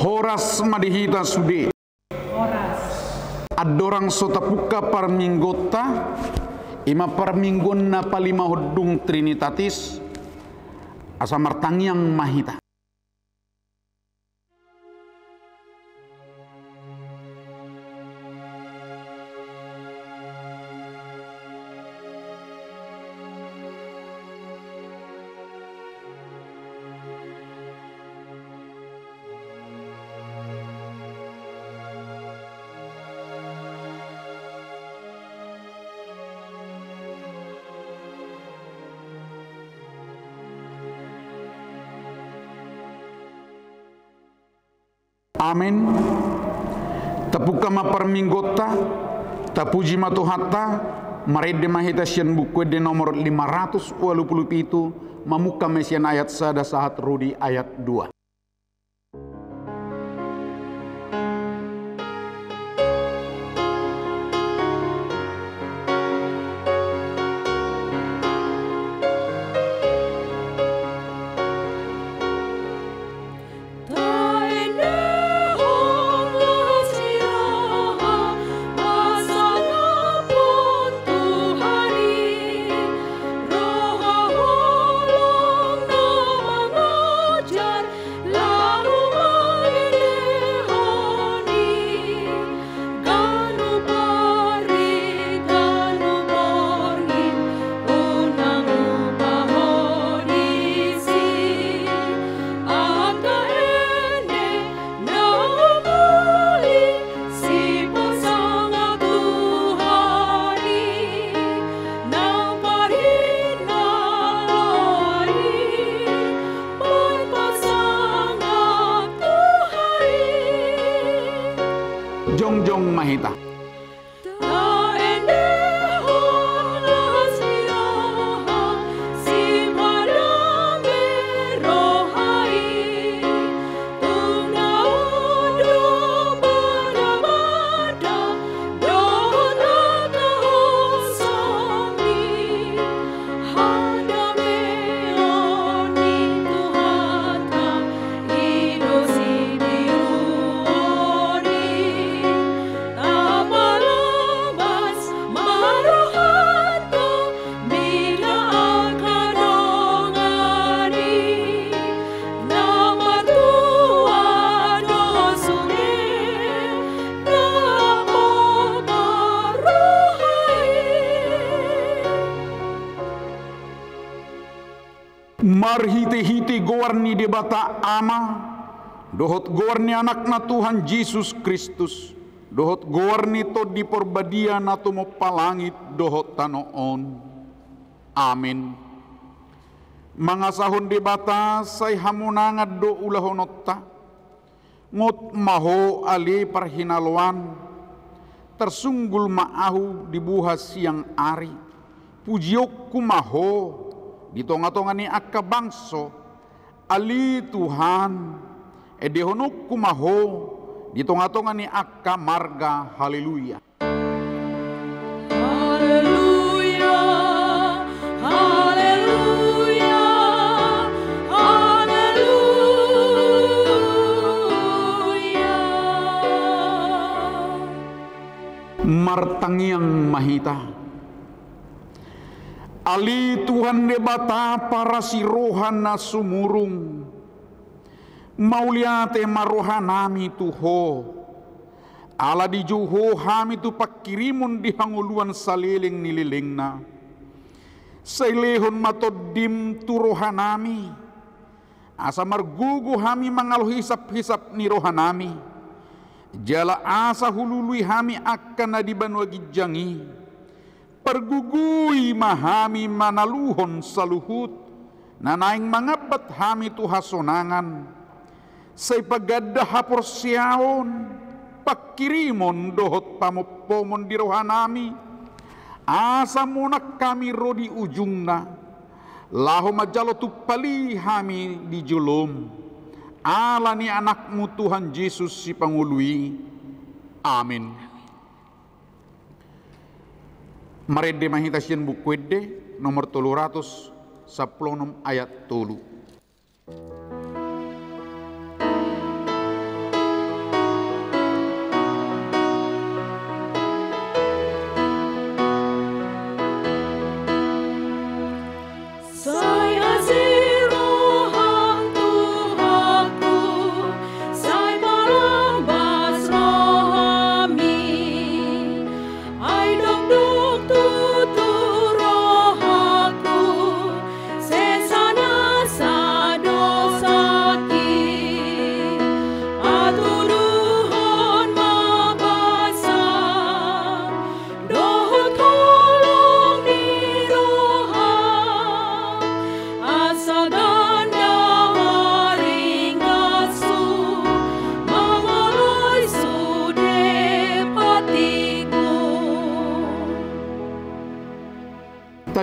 Horas madihita sude. Adorang sotapuka parminggota ima parminggon na palima hodung trinitatis asa martangyang mahita. Amin. Tapuka maparminggota, tapuji matuhatta, marede mahita sian buku de nomor 587, mamuka mesian ayat sada sahat rudi ayat 2. Jongjong mahita. Marhite-hite gowarni debata ama, dohot gowarni anakna Tuhan Yesus Kristus, dohot gowarni to di porbadia na tumo palangit dohot tanoon. Amin. Mga sahon debata say hamunangad do ulahonotta, ngot maho ali parhinalwan, tersunggul maahu dibuhas siang ari, pujiok kumaho, di tonga-tonga ni akka bangso ali Tuhan edehonok kumaho di tonga-tonga ni akka marga. Haleluya. Haleluya. Haleluya. Haleluya. Martangyang mahita. Ali Tuhan debata para sirohan na sumurung, mauliate marohanami tuho, ala di juho hami tu pakirimun di hanguluan saliling nililing na, sailehon matodim turohanami, asa margugu hami mangaluhisap-hisap ni rohanami, jala asa hulului hami akan na dibanwagidjangi, pergugui mahami manaluhon saluhut, nanaing mangabat hami tu hasonangan, say pagada haporsiaon, pakirimon dohot pamopomon di rohanami, asa munak kami rodi ujungna, laho majalo tu pali hami di julum, ala ni anakmu Tuhan Yesus si pangului. Amin. Marede mahita sian bukuede nomor 316 ayat 3.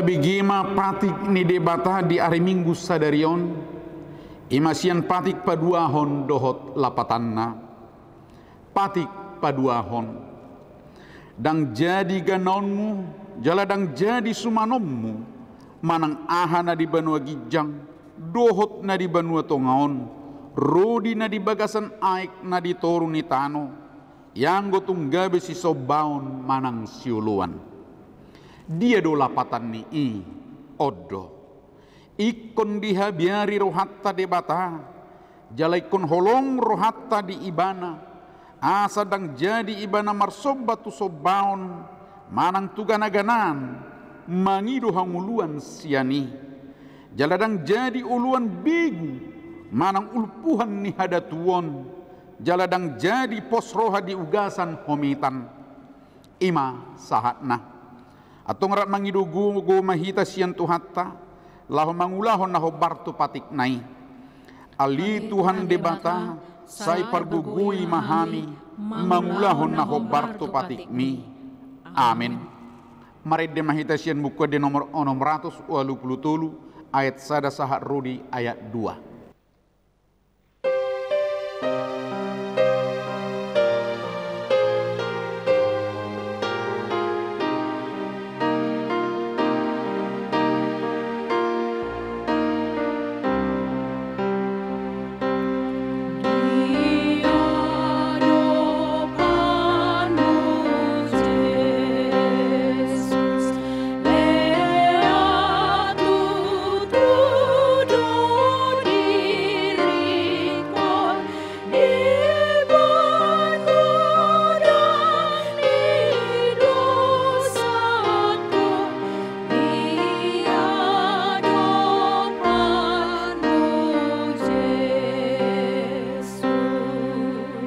Tabigima patik ni debata di hari Minggu sadarion, imasian patik paduahon dohot lapatanna, patik paduahon. Dang jadi ganaonmu, jaladang jadi sumanommu, manang aha na di banua gijang, dohot na di banua tongaon, rodi na di bagasan aik na di toru ni tano, yang gotung gabe si sobaon manang siuluan. Dia do lapatan ni odo, ikon diha biari rohatta debata, jalaikon holong rohatta di ibana, asa dang jadi ibana marsoba tu sobaon, manang tuganaganan, mangido hanguluan siani, jaladang jadi uluan bigu, manang ulpuhan ni hadatuon, jaladang jadi posroha di ugasan homitan, ima sahatna. Atong rat mangidugu go mahita sian tuhatta, laho mangulahon naho bartu patik nai. Ali Tuhan debata, sai pargugui mahami, mangulahon naho bartu patik mi. Amin. Mari de mahita sian buku de nomor 623 ayat sada sahat rudi ayat 2.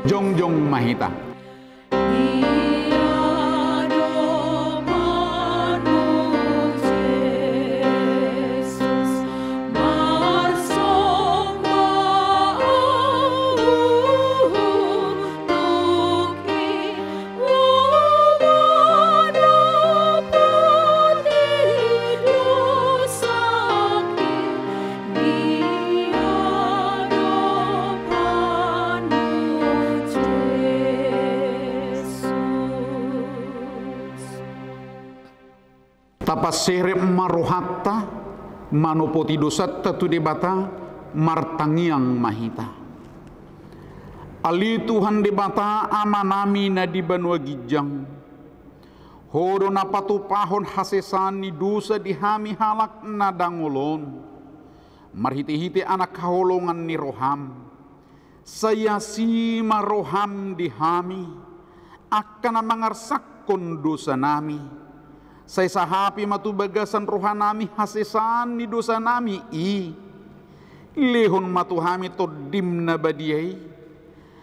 Jongjong mahita. Tapasere marohatta manopoti dosatta tu debata martangiang mahita. Ali Tuhan debata amanami na di banua gijang. Hodo na patupahon hasesan ni dosa di hami halak na dangolon. Marhiti-hiti anak kaholongan ni roham. Saya si maroham di hami akan mangarsakon dosa nami. Saya sahapi matu bagasan rohanami hasesan ni dosa nami lehon matu hami todim na badiai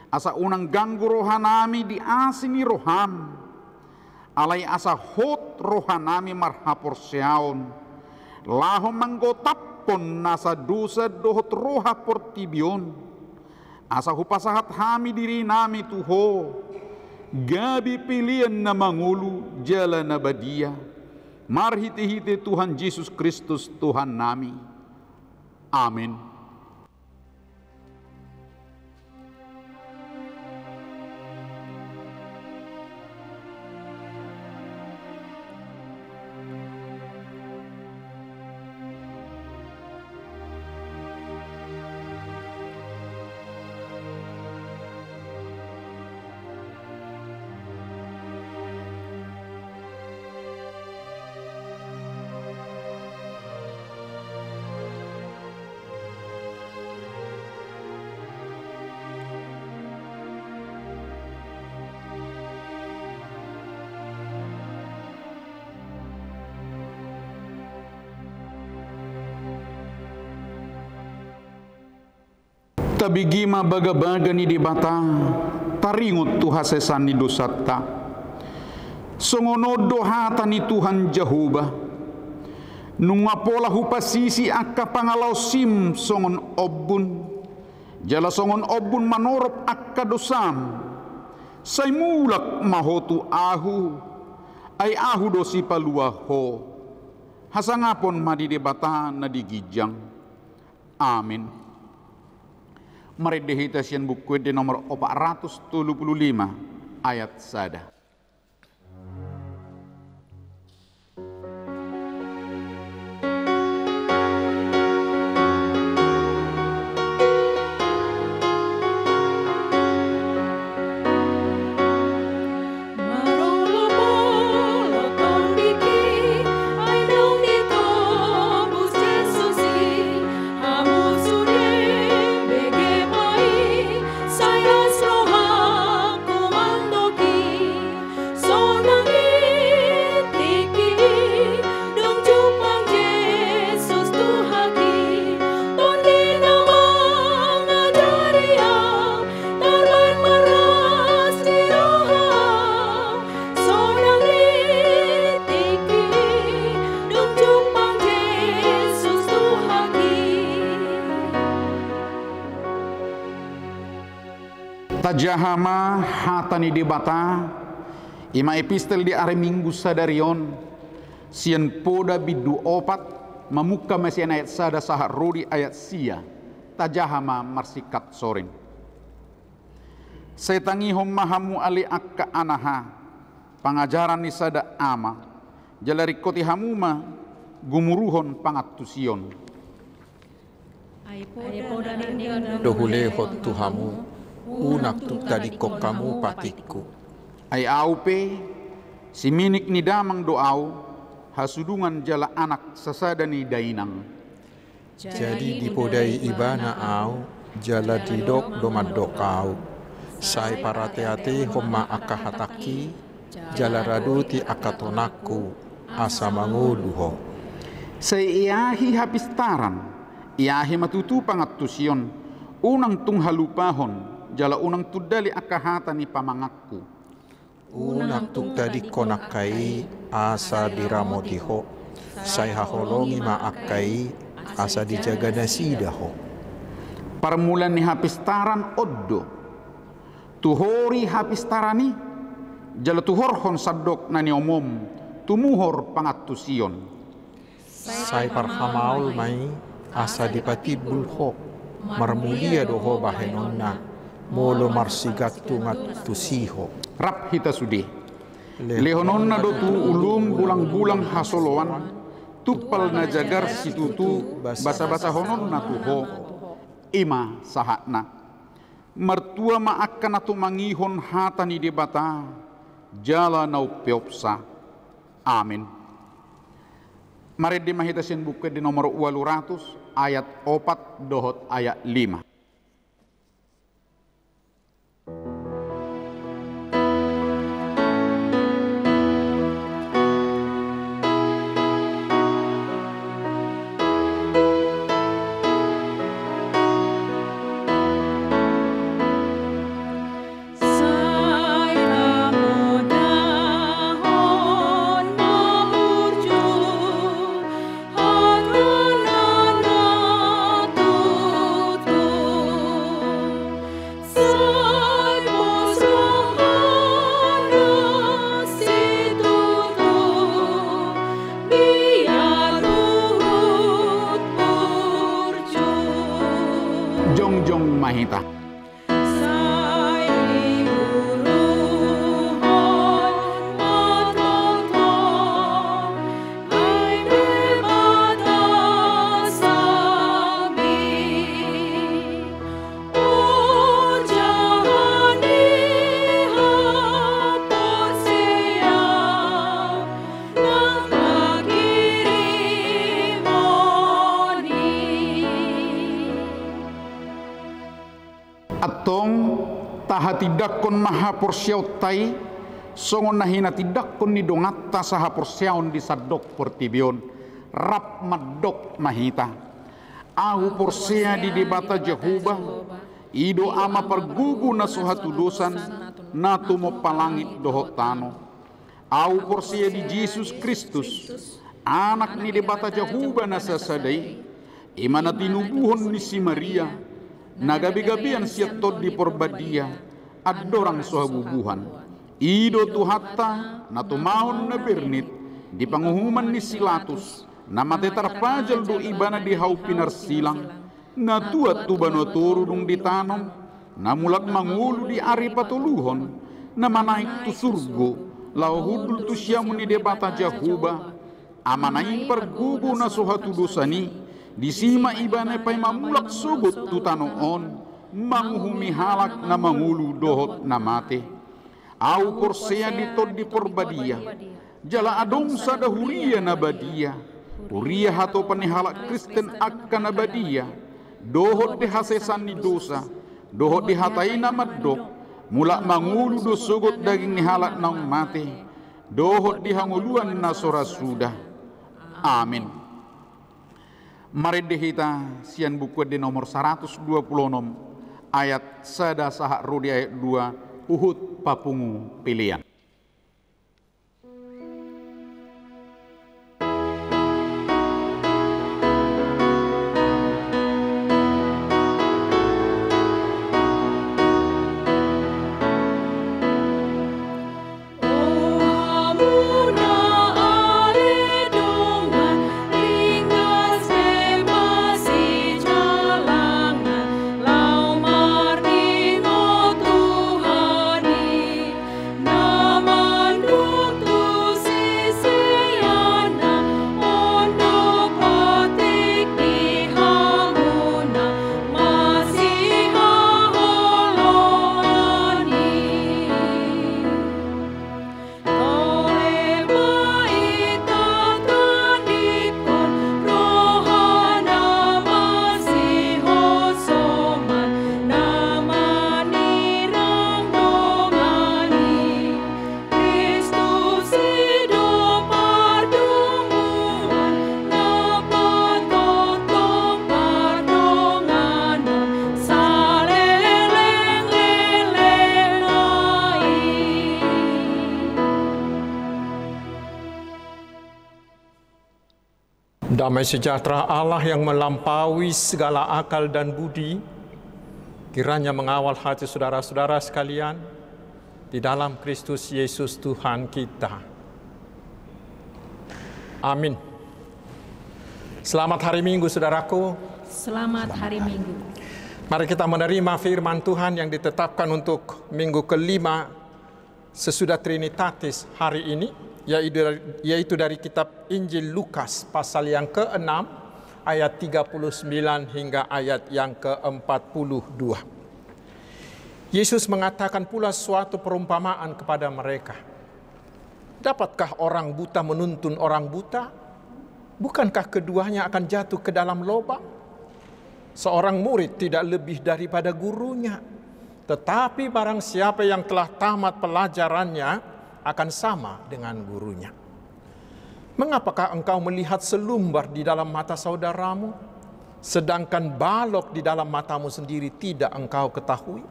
asa unang ganggu rohanami di asini roham alai asa hot rohanami marhapor seaon lahom manggotapon nasa dosa dohot roha portibion asa hupasahat hami diri nami tuho gabi pilihan na mangulu jala na badia. Marhiti-hiti Tuhan Yesus Kristus Tuhan nami. Amin. Tabigima baga-baga ni dibata taringot tu hasesan ni dosatta songono dohata ni Tuhan Jehovah nungapola hupasisi akka pangalau sim songon obun jala songon obun manorop akka dosam say mulak mahotu ahu ay ahu dosi paluaho hasangapon madi debata na digijang. Amin. Mari dihita sian buku di nomor 475 ayat sada. Tajahama hatani debata ima epistel di are minggu sadarion sian poda bidu opat mamuka mesian ayat sada sahar rodi ayat sia tajahama marsikat sorin setangi hommahamu ali akka anaha pangajaran ni sada ama jalari koti hamuma gumuruhon pangatusion dohule hot tuhamu unak tu tadi kok kamu patiku. Ay aupe si minik ni damang doau hasudungan jala anak sasada ni dainang. Jadi dipodai ibana au jala didok domadok au. Sai parate-ate homma akahataki jala raduti akatonaku asa manguluho. Say iahi hapistaran iahi matutu pangatusion unang tung halupahon jala unang tudali akahata ni pamangakku. Unang tuk tadi konakai asa diramotiho. Sai haholongi maakai asa dijaga nasidaho. Permulaan ni hapistaran oddo. Tuhori hapistarani jala tuhorhon sadok nani omom tumuhor pangatusion. Sai parhamaul mai asa dipatibulho. Marmulia doho bahenonna. Molo marsigat tungat tusiho. Rap hita sudi. Lehonon na dotu ulum bulang-bulang hasoloan. Tupal na jagar situtu basa-basa honon na tuho. Ima sahatna. Mertua maakan na tumangihon hata ni debata. Jala na upiopsa. Amin. Mari di mahitasin buku di nomor 800 ayat 4 dohot ayat 5. Jongjong mahita. Atong taha tidakon maha porsiaw tay songon nahina tidakon ni dongatta saha porsiaon di sadok portibion rap madok mahita ahu porsia di debata Jehovah ido ama pergugu na suhatu dosan natu mo palangit dohotano ahu porsia di Yesus Kristus anak ni debata Jehovah na sasadai imana tinubuhon ni si Maria nagabi-gabian siya tod di porbadia adorang sohabubuhan ido tu hatta na tumahon na bernit di panguhuman ni Silatus nama te tarpajal do ibana di hau pinar silang, na tuat tu banotoru dung ditanam, na mulak mangulu di ari patuluhon, na manaik tu surgo, lau hudul tu syamuni de bata jahuba, amanai pergugu na sohatu dosani, disima ibana pai mamulak sugut tu tanoon, manguhumi halak na mangulu dohot na mate. Au porsea ditod di porbadia, jala adong sada huria na badia, huria hato panihalak Kristen akan abadia, dohot di hasesan ni dosa, dohot di hatai na maddok, mulak mangulu do sugut daging ni halak nang mate, dohot di hanguluan na sora sudah. Amin. Mari dihita sian buku di nomor 126 ayat sada sahak rudi ayat 2 Uhud papungu pilihan. Damai sejahtera Allah yang melampaui segala akal dan budi, kiranya mengawal hati saudara-saudara sekalian di dalam Kristus Yesus Tuhan kita. Amin. Selamat hari Minggu, saudaraku. Selamat hari Minggu. Mari kita menerima firman Tuhan yang ditetapkan untuk minggu kelima sesudah Trinitatis hari ini, yaitu dari kitab Injil Lukas pasal yang ke-6 ayat 39 hingga ayat yang ke-42. Yesus mengatakan pula suatu perumpamaan kepada mereka. Dapatkah orang buta menuntun orang buta? Bukankah keduanya akan jatuh ke dalam lubang? Seorang murid tidak lebih daripada gurunya, tetapi barang siapa yang telah tamat pelajarannya akan sama dengan gurunya. Mengapakah engkau melihat selumbar di dalam mata saudaramu, sedangkan balok di dalam matamu sendiri tidak engkau ketahui?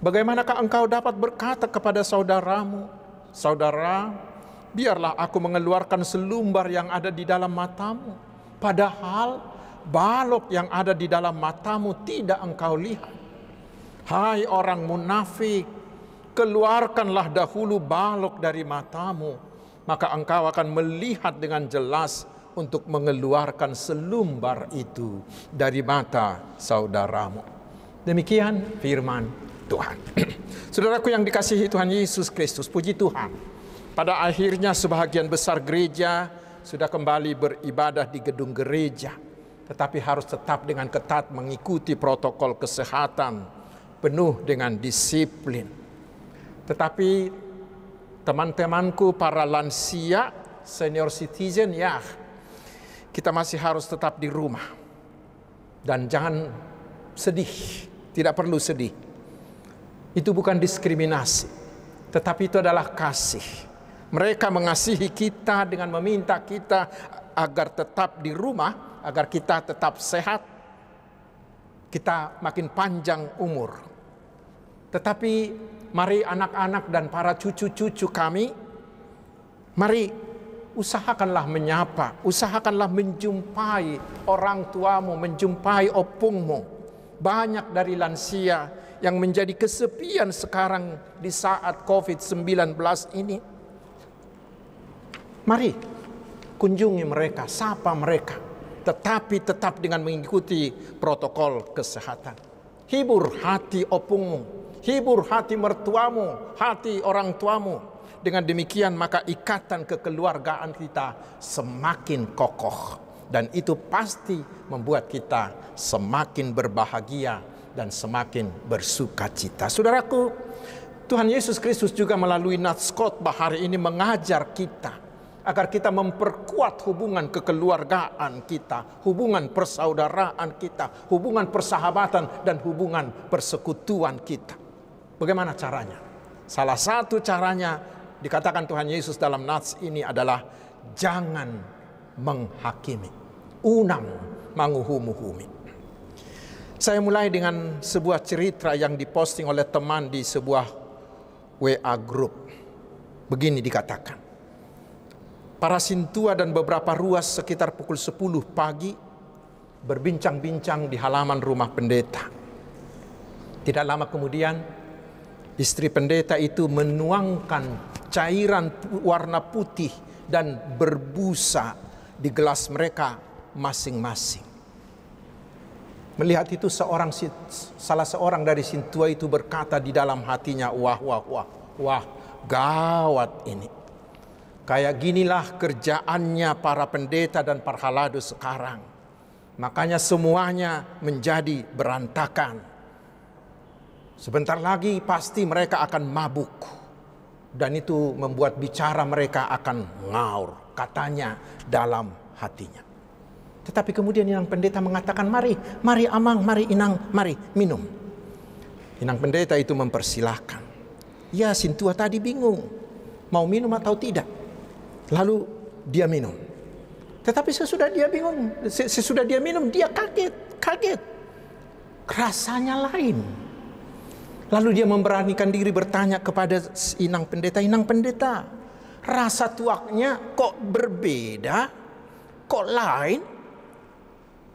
Bagaimanakah engkau dapat berkata kepada saudaramu, "Saudara, biarlah aku mengeluarkan selumbar yang ada di dalam matamu," padahal balok yang ada di dalam matamu tidak engkau lihat? Hai orang munafik, keluarkanlah dahulu balok dari matamu, maka engkau akan melihat dengan jelas untuk mengeluarkan selumbar itu dari mata saudaramu. Demikian firman Tuhan. Saudaraku yang dikasihi Tuhan Yesus Kristus, puji Tuhan. Pada akhirnya sebahagian besar gereja sudah kembali beribadah di gedung gereja, tetapi harus tetap dengan ketat mengikuti protokol kesehatan, penuh dengan disiplin. Tetapi teman-temanku para lansia, senior citizen, ya, kita masih harus tetap di rumah. Dan jangan sedih, tidak perlu sedih. Itu bukan diskriminasi, tetapi itu adalah kasih. Mereka mengasihi kita dengan meminta kita agar tetap di rumah, agar kita tetap sehat, kita makin panjang umur. Tetapi mari anak-anak dan para cucu-cucu kami, mari usahakanlah menyapa, usahakanlah menjumpai orang tuamu, menjumpai opungmu. Banyak dari lansia yang menjadi kesepian sekarang di saat COVID-19 ini. Mari kunjungi mereka, sapa mereka, tetapi tetap dengan mengikuti protokol kesehatan. Hibur hati opungmu, hibur hati mertuamu, hati orang tuamu. Dengan demikian maka ikatan kekeluargaan kita semakin kokoh. Dan itu pasti membuat kita semakin berbahagia dan semakin bersukacita. Saudaraku, Tuhan Yesus Kristus juga melalui nats khotbah hari ini mengajar kita agar kita memperkuat hubungan kekeluargaan kita, hubungan persaudaraan kita, hubungan persahabatan dan hubungan persekutuan kita. Bagaimana caranya? Salah satu caranya dikatakan Tuhan Yesus dalam nats ini adalah jangan menghakimi. Unang manguhumuhumi. Saya mulai dengan sebuah cerita yang diposting oleh teman di sebuah WA group. Begini dikatakan. Para sintua dan beberapa ruas sekitar pukul 10 pagi berbincang-bincang di halaman rumah pendeta. Tidak lama kemudian istri pendeta itu menuangkan cairan warna putih dan berbusa di gelas mereka masing-masing. Melihat itu salah seorang dari sintua itu berkata di dalam hatinya, wah, gawat ini. Kayak ginilah kerjaannya para pendeta dan para halado sekarang. Makanya semuanya menjadi berantakan. Sebentar lagi pasti mereka akan mabuk. Dan itu membuat bicara mereka akan ngaur, katanya dalam hatinya. Tetapi kemudian Inang Pendeta mengatakan, mari Amang, mari Inang, mari minum. Inang Pendeta itu mempersilahkan. Ya, sintua tadi bingung, mau minum atau tidak. Lalu dia minum. Tetapi sesudah dia minum, dia kaget. Rasanya lain. Lalu dia memberanikan diri bertanya kepada Inang Pendeta, rasa tuaknya kok berbeda, kok lain?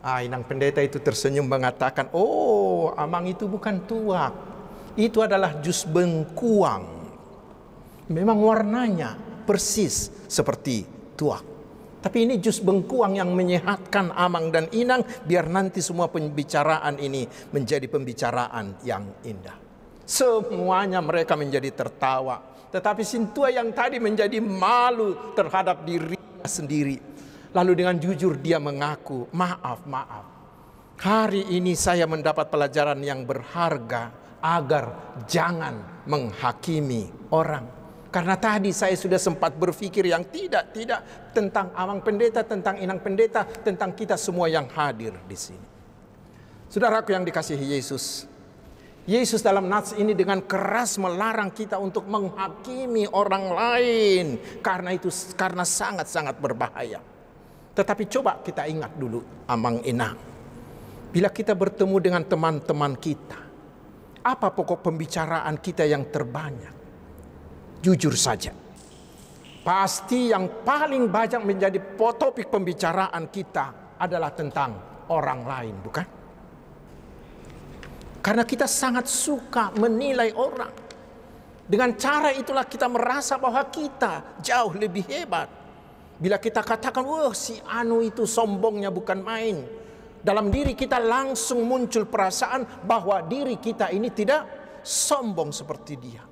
Inang Pendeta itu tersenyum mengatakan, oh, Amang itu bukan tuak, itu adalah jus bengkuang. Memang warnanya persis seperti tuak. Tapi ini jus bengkuang yang menyehatkan Amang dan Inang, biar nanti semua pembicaraan ini menjadi pembicaraan yang indah. Semuanya mereka menjadi tertawa. Tetapi sintua yang tadi menjadi malu terhadap dirinya sendiri. Lalu dengan jujur dia mengaku, maaf. Hari ini saya mendapat pelajaran yang berharga agar jangan menghakimi orang. Karena tadi saya sudah sempat berpikir yang tidak tentang Amang Pendeta, tentang Inang Pendeta, tentang kita semua yang hadir di sini. Saudaraku yang dikasihi Yesus dalam nats ini dengan keras melarang kita untuk menghakimi orang lain. Karena sangat-sangat berbahaya. Tetapi coba kita ingat dulu, Amang Inang. Bila kita bertemu dengan teman-teman kita, apa pokok pembicaraan kita yang terbanyak? Jujur saja. Pasti yang paling banyak menjadi topik pembicaraan kita adalah tentang orang lain, bukan? Karena kita sangat suka menilai orang. Dengan cara itulah kita merasa bahwa kita jauh lebih hebat. Bila kita katakan, wah si Anu itu sombongnya bukan main. Dalam diri kita langsung muncul perasaan bahwa diri kita ini tidak sombong seperti dia.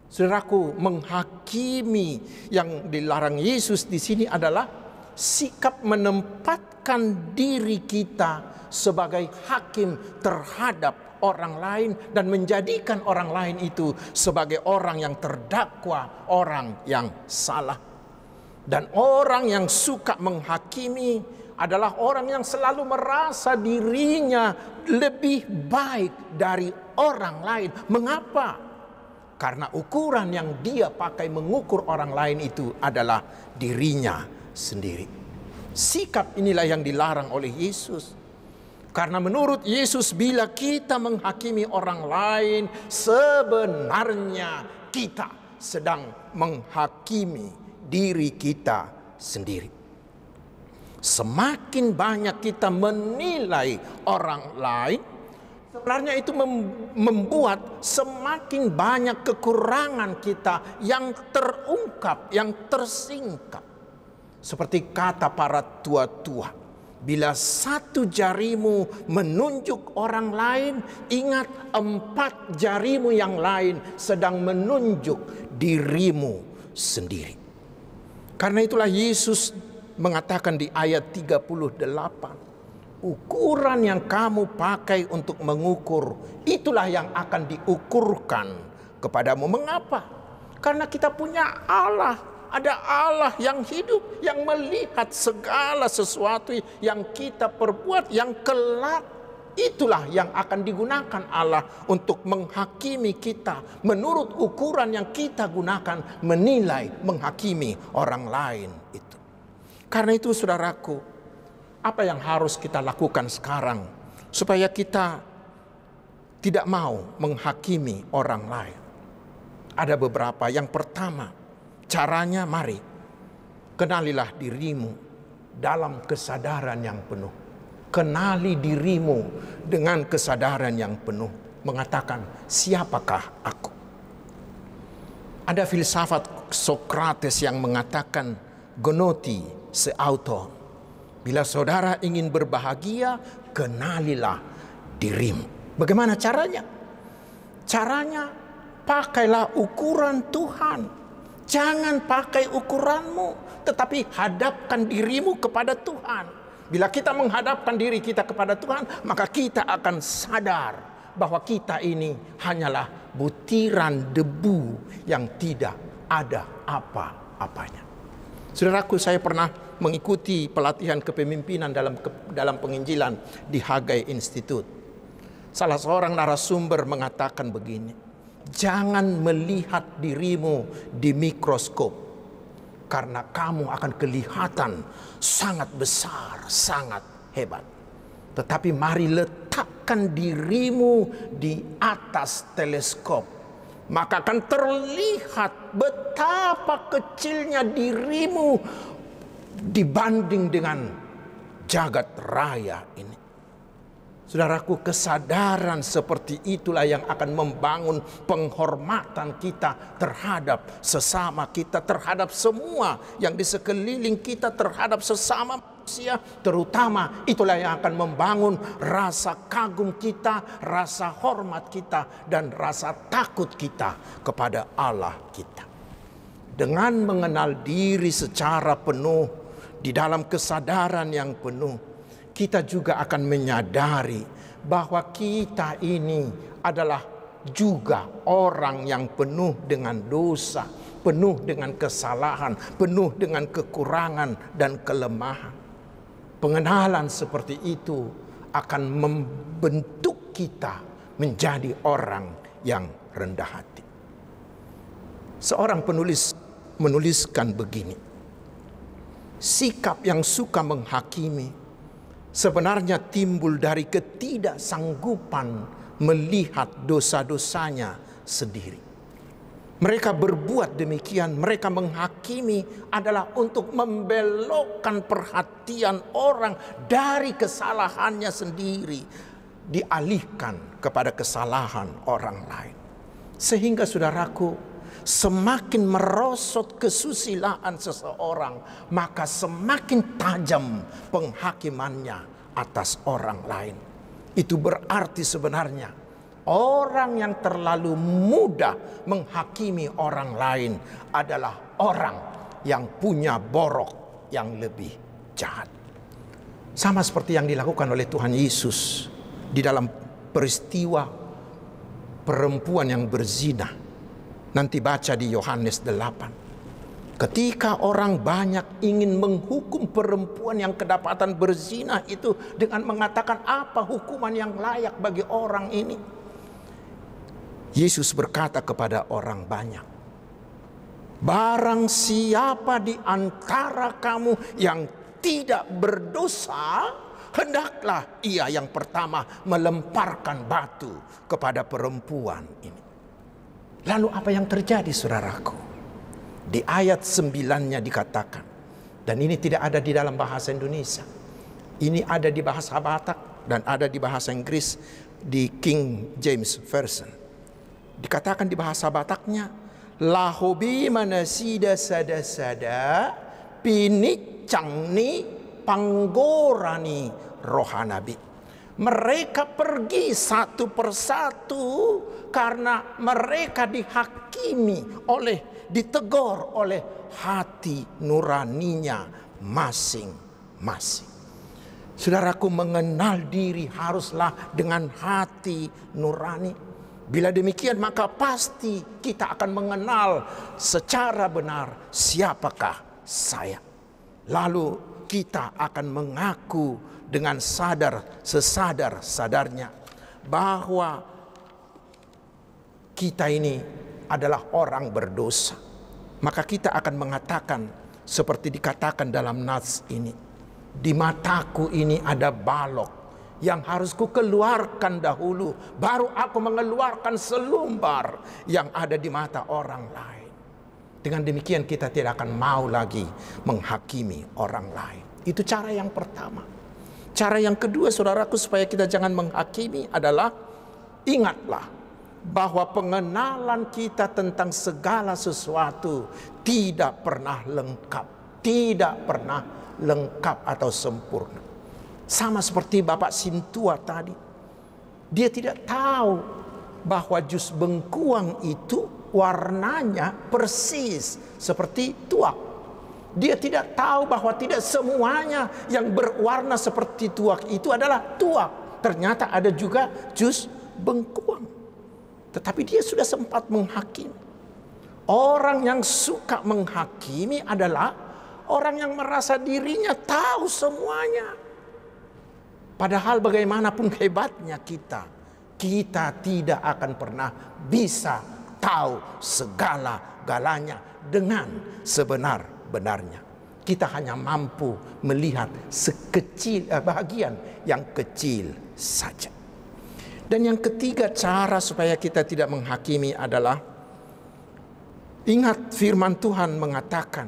Saudaraku, menghakimi yang dilarang Yesus di sini adalah sikap menempatkan diri kita sebagai hakim terhadap orang lain dan menjadikan orang lain itu sebagai orang yang terdakwa, orang yang salah. Dan orang yang suka menghakimi adalah orang yang selalu merasa dirinya lebih baik dari orang lain. Mengapa? Karena ukuran yang dia pakai mengukur orang lain itu adalah dirinya sendiri. Sikap inilah yang dilarang oleh Yesus. Karena menurut Yesus bila kita menghakimi orang lain, sebenarnya kita sedang menghakimi diri kita sendiri. Semakin banyak kita menilai orang lain, sebenarnya itu membuat semakin banyak kekurangan kita yang terungkap, yang tersingkap. Seperti kata para tua-tua, bila satu jarimu menunjuk orang lain, ingat 4 jarimu yang lain sedang menunjuk dirimu sendiri. Karena itulah Yesus mengatakan di ayat 38, ukuran yang kamu pakai untuk mengukur, itulah yang akan diukurkan kepadamu. Mengapa? Karena kita punya Allah. Ada Allah yang hidup, yang melihat segala sesuatu yang kita perbuat, yang kelak. Itulah yang akan digunakan Allah untuk menghakimi kita menurut ukuran yang kita gunakan menilai, menghakimi orang lain itu. Karena itu saudaraku, apa yang harus kita lakukan sekarang supaya kita tidak mau menghakimi orang lain? Ada beberapa. Yang pertama, caranya mari kenalilah dirimu dalam kesadaran yang penuh. Kenali dirimu dengan kesadaran yang penuh. Mengatakan, siapakah aku? Ada filsafat Sokrates yang mengatakan, gonoti se auto. Bila saudara ingin berbahagia, kenalilah dirimu. Bagaimana caranya? Caranya, pakailah ukuran Tuhan. Jangan pakai ukuranmu, tetapi hadapkan dirimu kepada Tuhan. Bila kita menghadapkan diri kita kepada Tuhan, maka kita akan sadar bahwa kita ini hanyalah butiran debu yang tidak ada apa-apanya. Saudaraku, saya pernah mengikuti pelatihan kepemimpinan dalam penginjilan di Hagai Institute. Salah seorang narasumber mengatakan begini, jangan melihat dirimu di mikroskop, karena kamu akan kelihatan sangat besar, sangat hebat. Tetapi mari letakkan dirimu di atas teleskop, maka akan terlihat betapa kecilnya dirimu dibanding dengan jagat raya ini. Saudaraku, kesadaran seperti itulah yang akan membangun penghormatan kita terhadap sesama kita, terhadap semua yang di sekeliling kita, terhadap sesama manusia. Terutama itulah yang akan membangun rasa kagum kita, rasa hormat kita, dan rasa takut kita kepada Allah kita. Dengan mengenal diri secara penuh, di dalam kesadaran yang penuh, kita juga akan menyadari bahwa kita ini adalah juga orang yang penuh dengan dosa, penuh dengan kesalahan, penuh dengan kekurangan dan kelemahan. Pengenalan seperti itu akan membentuk kita menjadi orang yang rendah hati. Seorang penulis menuliskan begini, sikap yang suka menghakimi sebenarnya timbul dari ketidaksanggupan melihat dosa-dosanya sendiri. Mereka berbuat demikian, mereka menghakimi adalah untuk membelokkan perhatian orang dari kesalahannya sendiri, dialihkan kepada kesalahan orang lain. Sehingga saudaraku, semakin merosot kesusilaan seseorang, maka semakin tajam penghakimannya atas orang lain. Itu berarti sebenarnya orang yang terlalu mudah menghakimi orang lain adalah orang yang punya borok yang lebih jahat. Sama seperti yang dilakukan oleh Tuhan Yesus di dalam peristiwa perempuan yang berzina. Nanti baca di Yohanes 8. Ketika orang banyak ingin menghukum perempuan yang kedapatan berzina itu dengan mengatakan apa hukuman yang layak bagi orang ini, Yesus berkata kepada orang banyak, barang siapa di antara kamu yang tidak berdosa, hendaklah ia yang pertama melemparkan batu kepada perempuan ini. Lalu apa yang terjadi, saudaraku? Di ayat 9-nya dikatakan, dan ini tidak ada di dalam bahasa Indonesia, ini ada di bahasa Batak dan ada di bahasa Inggris di King James Version. Dikatakan di bahasa Bataknya, lahobi manasida sada-sada pinicangni panggorani rohanabi. Mereka pergi satu persatu karena mereka ditegur oleh hati nuraninya masing-masing. Saudaraku, mengenal diri haruslah dengan hati nurani. Bila demikian maka pasti kita akan mengenal secara benar siapakah saya. Lalu kita akan mengaku dengan sesadar-sadarnya bahwa kita ini adalah orang berdosa. Maka kita akan mengatakan seperti dikatakan dalam nas ini, di mataku ini ada balok yang harus kukeluarkan dahulu, baru aku mengeluarkan selumbar yang ada di mata orang lain. Dengan demikian kita tidak akan mau lagi menghakimi orang lain. Itu cara yang pertama. Cara yang kedua, saudaraku, supaya kita jangan menghakimi adalah ingatlah bahwa pengenalan kita tentang segala sesuatu tidak pernah lengkap. Tidak pernah lengkap atau sempurna. Sama seperti Bapak Sintua tadi. Dia tidak tahu bahwa jus bengkuang itu warnanya persis seperti tuak. Dia tidak tahu bahwa tidak semuanya yang berwarna seperti tuak itu adalah tuak. Ternyata ada juga jus bengkuang. Tetapi dia sudah sempat menghakimi. Orang yang suka menghakimi adalah orang yang merasa dirinya tahu semuanya. Padahal bagaimanapun hebatnya kita tidak akan pernah bisa tahu segala-galanya dengan sebenar-benarnya. Kita hanya mampu melihat bahagian yang kecil saja. Dan yang ketiga, cara supaya kita tidak menghakimi adalah ingat firman Tuhan mengatakan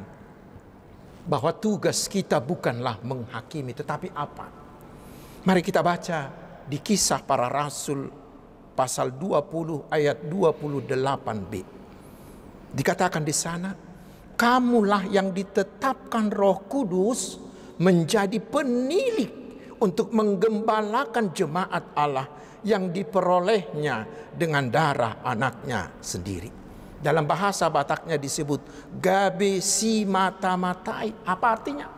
bahwa tugas kita bukanlah menghakimi, tetapi apa? Mari kita baca di Kisah Para Rasul pasal 20 ayat 28b. Dikatakan di sana, kamulah yang ditetapkan Roh Kudus menjadi penilik untuk menggembalakan jemaat Allah yang diperolehnya dengan darah anaknya sendiri. Dalam bahasa Bataknya disebut gabe si mata-matai. Apa artinya?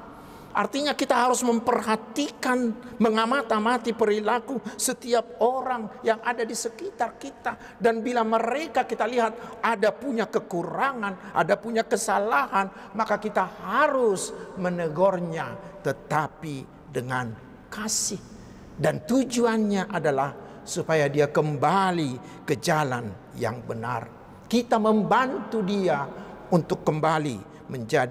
Artinya kita harus memperhatikan, mengamati perilaku setiap orang yang ada di sekitar kita. Dan bila mereka kita lihat ada punya kekurangan, ada punya kesalahan, maka kita harus menegurnya, tetapi dengan kasih. Dan tujuannya adalah supaya dia kembali ke jalan yang benar. Kita membantu dia untuk kembali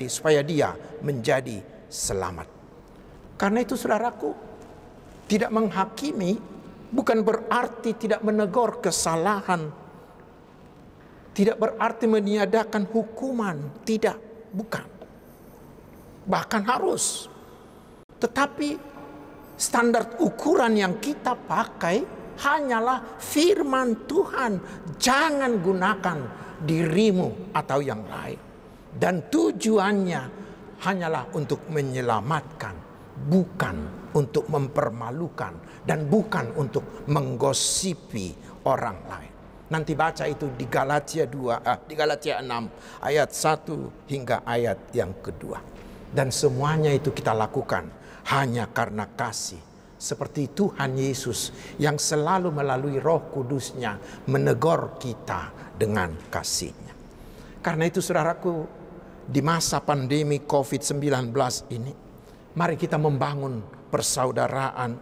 supaya dia menjadi selamat. Karena itu saudaraku, tidak menghakimi bukan berarti tidak menegur kesalahan, tidak berarti meniadakan hukuman, tidak, bukan. Bahkan harus. Tetapi standar ukuran yang kita pakai hanyalah firman Tuhan. Jangan gunakan dirimu atau yang lain. Dan tujuannya hanyalah untuk menyelamatkan, bukan untuk mempermalukan, dan bukan untuk menggosipi orang lain. Nanti baca itu di Galatia 6 ayat 1 hingga ayat yang kedua. Dan semuanya itu kita lakukan hanya karena kasih. Seperti Tuhan Yesus yang selalu melalui Roh Kudusnya menegur kita dengan kasih-Nya. Karena itu saudaraku, di masa pandemi COVID-19 ini, mari kita membangun persaudaraan,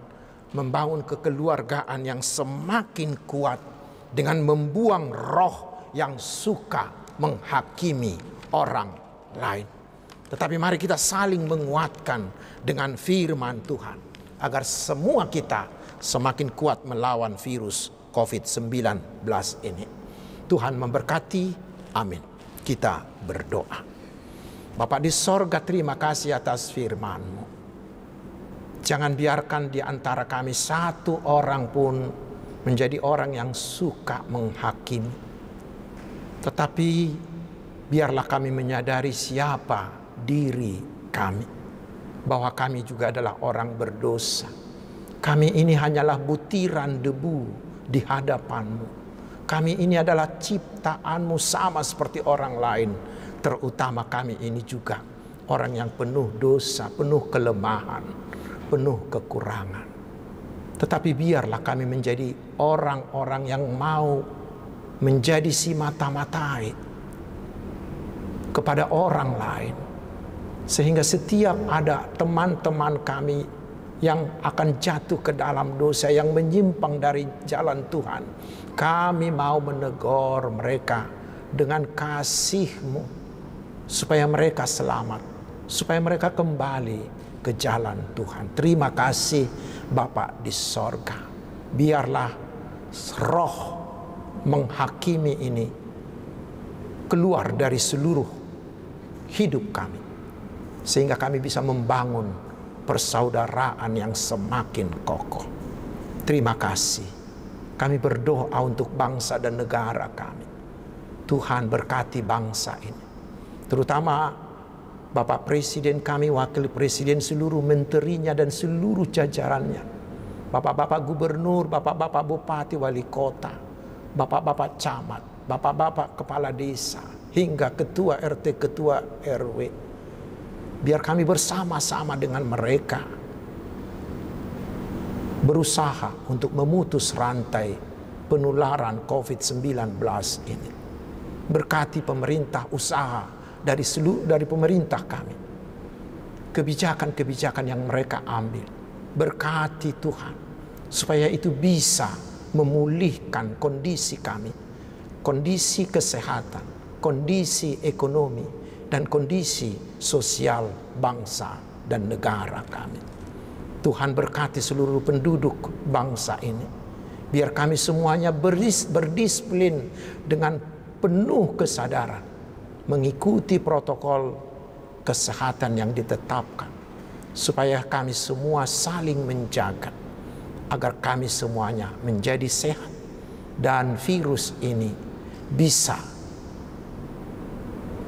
membangun kekeluargaan yang semakin kuat dengan membuang roh yang suka menghakimi orang lain. Tetapi mari kita saling menguatkan dengan firman Tuhan, agar semua kita semakin kuat melawan virus COVID-19 ini. Tuhan memberkati, amin. Kita berdoa. Bapa di sorga, terima kasih atas firman-Mu. Jangan biarkan di antara kami satu orang pun menjadi orang yang suka menghakimi. Tetapi biarlah kami menyadari siapa diri kami, bahwa kami juga adalah orang berdosa. Kami ini hanyalah butiran debu di hadapan-Mu. Kami ini adalah ciptaan-Mu sama seperti orang lain. Terutama kami ini juga orang yang penuh dosa, penuh kelemahan, penuh kekurangan. Tetapi biarlah kami menjadi orang-orang yang mau menjadi si mata-matai kepada orang lain. Sehingga setiap ada teman-teman kami yang akan jatuh ke dalam dosa, yang menyimpang dari jalan Tuhan, kami mau menegur mereka dengan kasih-Mu, supaya mereka selamat, supaya mereka kembali ke jalan Tuhan. Terima kasih Bapa di sorga. Biarlah roh menghakimi ini keluar dari seluruh hidup kami, sehingga kami bisa membangun persaudaraan yang semakin kokoh. Terima kasih. Kami berdoa untuk bangsa dan negara kami. Tuhan berkati bangsa ini, terutama Bapak Presiden kami, Wakil Presiden, seluruh menterinya dan seluruh jajarannya, Bapak-bapak Gubernur, Bapak-bapak Bupati, Wali Kota, Bapak-bapak Camat, Bapak-bapak Kepala Desa, hingga Ketua RT, Ketua RW. Biar kami bersama-sama dengan mereka berusaha untuk memutus rantai penularan COVID-19 ini. Berkati pemerintah, usaha dari pemerintah kami, kebijakan-kebijakan yang mereka ambil. Berkati Tuhan, supaya itu bisa memulihkan kondisi kami, kondisi kesehatan, kondisi ekonomi, dan kondisi sosial bangsa dan negara kami. Tuhan berkati seluruh penduduk bangsa ini. Biar kami semuanya berdisiplin dengan penuh kesadaran, mengikuti protokol kesehatan yang ditetapkan, supaya kami semua saling menjaga, agar kami semuanya menjadi sehat, dan virus ini bisa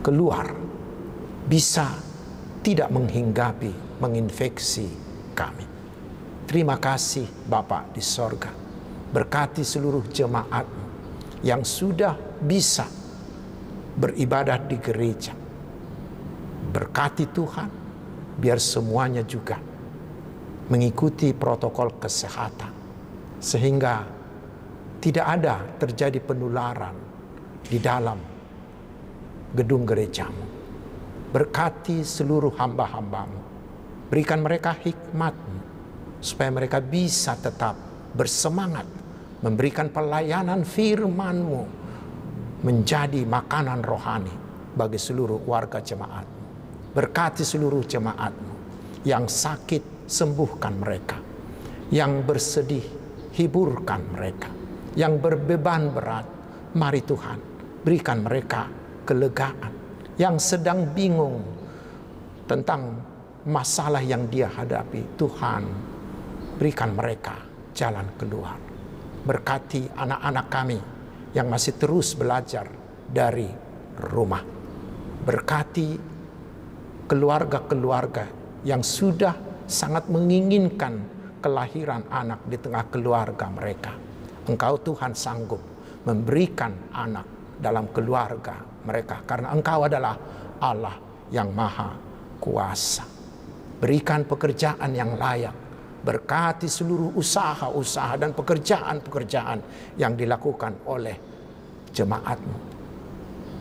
keluar, bisa tidak menghinggapi, menginfeksi kami. Terima kasih Bapa di sorga. Berkati seluruh jemaat yang sudah bisa beribadah di gereja. Berkati Tuhan, biar semuanya juga mengikuti protokol kesehatan, sehingga tidak ada terjadi penularan di dalam gedung gerejamu. Berkati seluruh hamba-hamba-Mu. Berikan mereka hikmat-Mu, supaya mereka bisa tetap bersemangat memberikan pelayanan firman-Mu, menjadi makanan rohani bagi seluruh warga jemaat-Mu. Berkati seluruh jemaat-Mu. Yang sakit, sembuhkan mereka. Yang bersedih, hiburkan mereka. Yang berbeban berat, mari Tuhan, berikan mereka kelegaan. Yang sedang bingung tentang masalah yang dia hadapi, Tuhan, berikan mereka jalan keluar. Berkati anak-anak kami yang masih terus belajar dari rumah. Berkati keluarga-keluarga yang sudah sangat menginginkan kelahiran anak di tengah keluarga mereka. Engkau Tuhan sanggup memberikan anak dalam keluarga mereka, karena Engkau adalah Allah yang maha kuasa. Berikan pekerjaan yang layak. Berkati seluruh usaha-usaha dan pekerjaan-pekerjaan yang dilakukan oleh jemaat-Mu.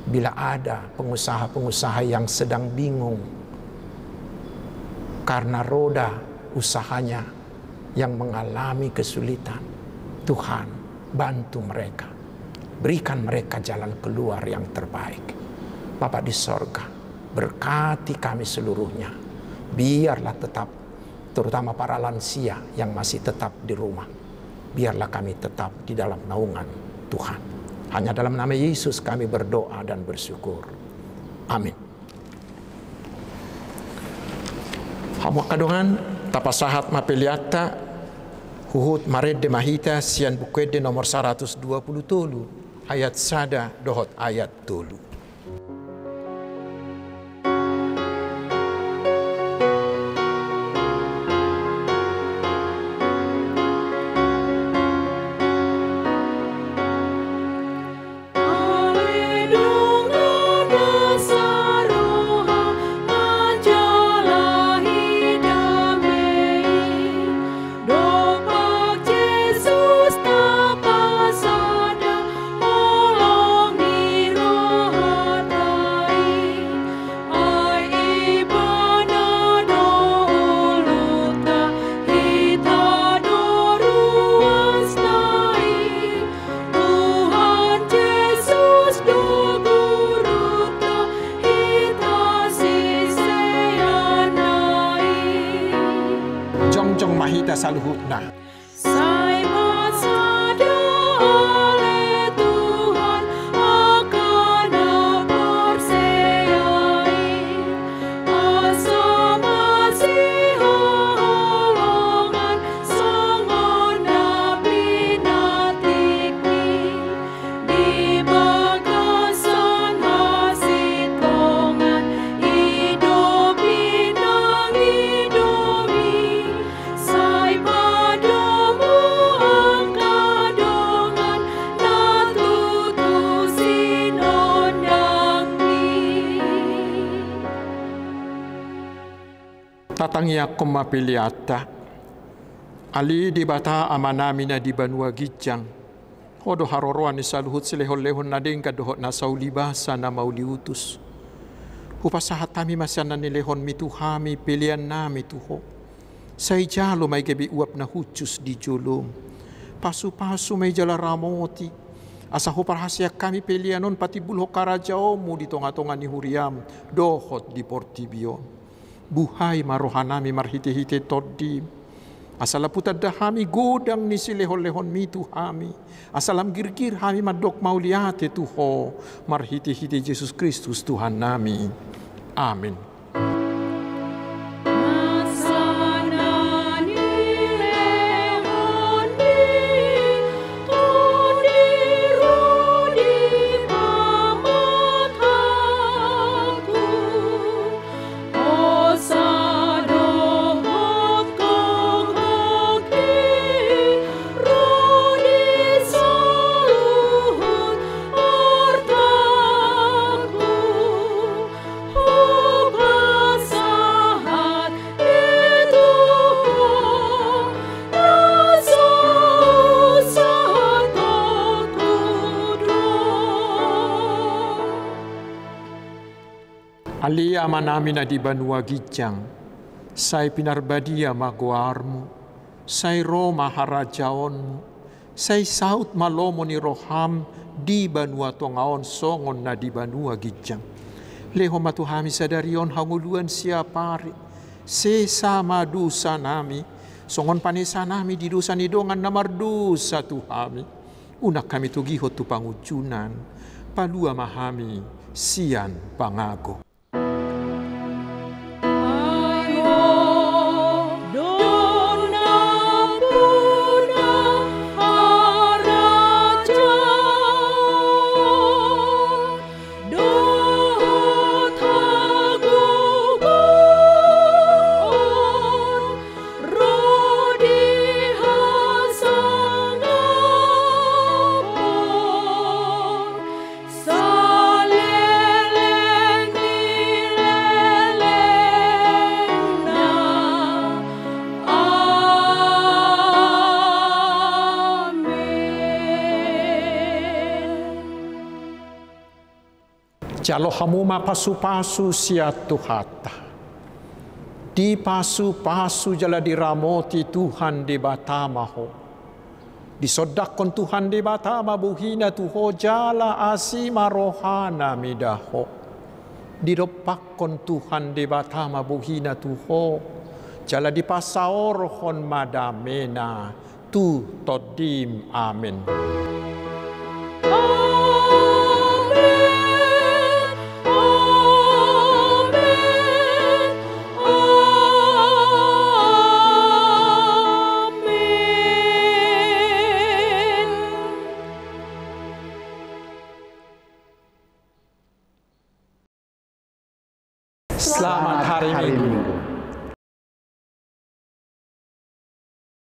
Bila ada pengusaha-pengusaha yang sedang bingung karena roda usahanya yang mengalami kesulitan, Tuhan, bantu mereka. Berikan mereka jalan keluar yang terbaik. Bapa di sorga, berkati kami seluruhnya. Biarlah tetap, terutama para lansia yang masih tetap di rumah, biarlah kami tetap di dalam naungan Tuhan. Hanya dalam nama Yesus kami berdoa dan bersyukur. Amin. Hamo kadungan tapasahat mapeliata huhut mared de mahita sian bukwede nomor 120 tolu ayat sada dohot ayat tolu. saluhutna. Sai masada oleh Tuhan akan percayai asa masih holongan songon nabi natikni di bagasan hasit kongan hidup inang hidupi sai padamu angkadongan natutusin ondangni. Tatangya kumapiliata, ali di bata amanamina di banua gijang, hodo haroroan ni saluhut silehon-lehon nading kadohot na saulibasa na mauliutus. Hupasahat kami masyanan ni lehon mituhami pilihan nami tuho. Say jalo may gabi uap na hucus di julum. Pasu-pasu may jala ramoti. Asa huparhasya kami pilihanon pati bulho karajaomu di tonga-tonga ni huriam dohot di portibion. Buhay marohanami marhite-hite toddim. Asalaputan dahami godang ni silehon-lehon mitu hami. Asalam girgir hami madok mauliate tuho. Marhite-hite Yesus Kristus Tuhan nami. Amin. Ali amanami na di banua gijang, say pinarbadia maguarmu, say Roma harajaonmu, say saut malomo ni roham di banua tongaon songon na di banua gijang. Leho matuhami sadarion hanguluan siapari, sesama dusa nami, songon panesa nami di dusa nidongan namardusa tuhami. Unak kami tugihot tu pangujunan, palua mahami sian pangago. Jalo hamuma pasu-pasu siatu hata. Di pasu-pasu jala diramoti Tuhan di batamaho. Disodakon Tuhan di batama buhina tuho jala asima rohana midaho. Didopakon Tuhan di batama buhina tuho jala di pasaorhon madamena tu todim amin.